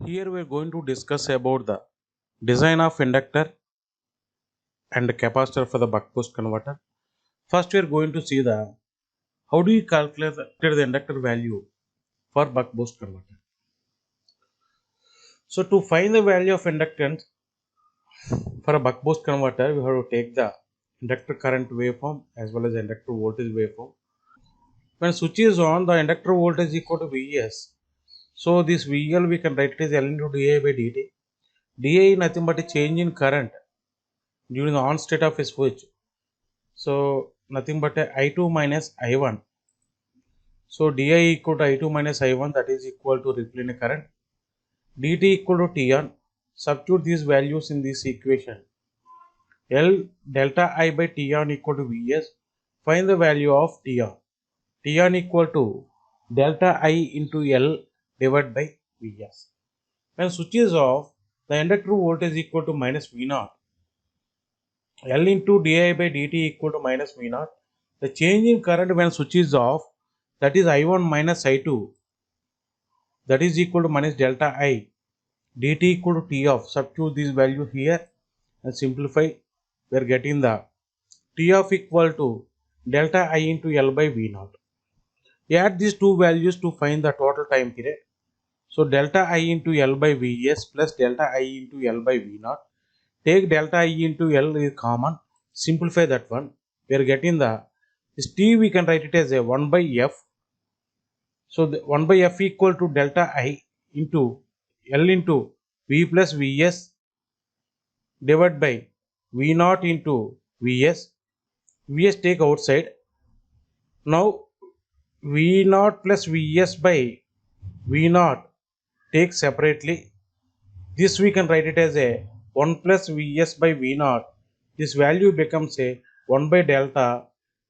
Here we are going to discuss about the design of inductor and capacitor for the buck boost converter. First we are going to see the how do you calculate the inductor value for buck boost converter. So to find the value of inductance for a buck boost converter, we have to take the inductor current waveform as well as the inductor voltage waveform. When switch is on, the inductor voltage is equal to Vs. So this VL we can write it as L into dI by dt. dI is nothing but a change in current during the on state of a switch. So nothing but a I2 minus I1. So di equal to I2 minus I1, that is equal to ripple in a current. dt equal to T1. Substitute these values in this equation. L delta I by T1 equal to Vs. Find the value of T1. T1 equal to delta I into L divided by Vs. When switch is off, the inductor voltage is equal to minus V0. L into di by dt equal to minus V0. The change in current when switch is off, that is I1 minus I2, that is equal to minus delta I. dt equal to T off. Substitute this value here and simplify. We are getting the T off equal to delta I into L by V0. Add these two values to find the total time period. So delta I into L by Vs plus delta I into L by V0. Take delta I into L is common. Simplify that one. We are getting this T, we can write it as a 1 by F. So the 1 by F equal to delta I into L into V plus Vs divided by V0 into Vs. Vs take outside. Now V0 plus Vs by V0 take separately. This we can write it as a 1 plus Vs by V0. This value becomes a 1 by delta.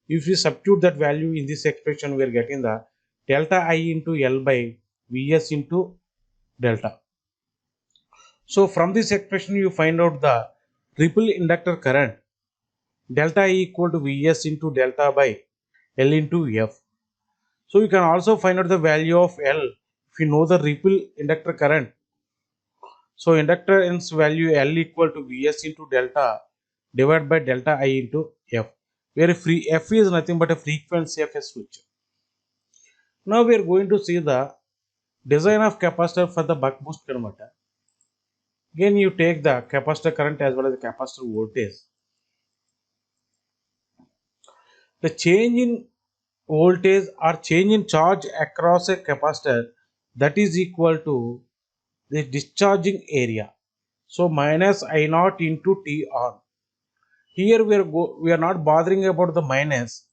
If we substitute that value in this expression, we are getting the delta I into L by Vs into delta. So from this expression, you find out the ripple inductor current delta I equal to Vs into delta by L into F. So you can also find out the value of L if you know the ripple inductor current. So inductance value L equal to Vs into delta divided by delta I into F, where F is nothing but a frequency of a switch. Now we are going to see the design of capacitor for the buck boost converter. Again you take the capacitor current as well as the capacitor voltage. The change in voltage or change in charge across a capacitor, that is equal to the discharging area. So minus I naught into T on. Here we are not bothering about the minus.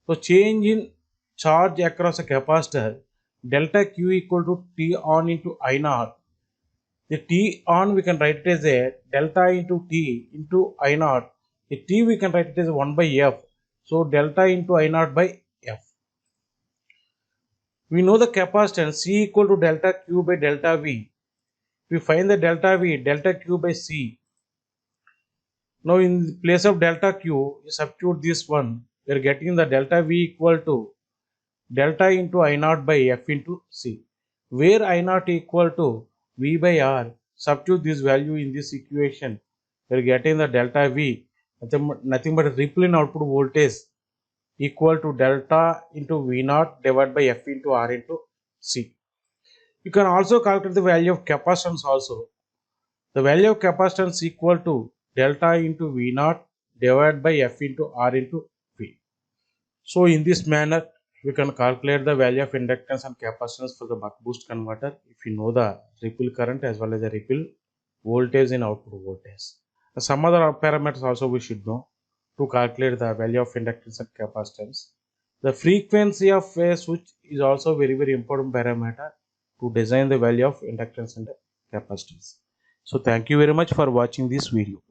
So change in charge across a capacitor, delta Q equal to T on into I naught. The T on we can write it as a delta into T into I naught. The T we can write it as 1 by F. So delta into I naught by F. We know the capacitance C equal to delta Q by delta V. We find the delta V, delta Q by C. Now in place of delta Q, you substitute this one. We are getting the delta V equal to delta into I naught by F into C, where I naught equal to V by R. Substitute this value in this equation. We are getting the delta V, nothing but a ripple in output voltage equal to delta into V naught divided by F into R into C. You can also calculate the value of capacitance also. The value of capacitance equal to delta into V naught divided by F into R into V. So in this manner, we can calculate the value of inductance and capacitance for the buck boost converter if you know the ripple current as well as the ripple voltage in output voltage. Some other parameters also we should know to calculate the value of inductance and capacitance. The frequency of a switch is also very important parameter to design the value of inductance and capacitance. So thank you very much for watching this video.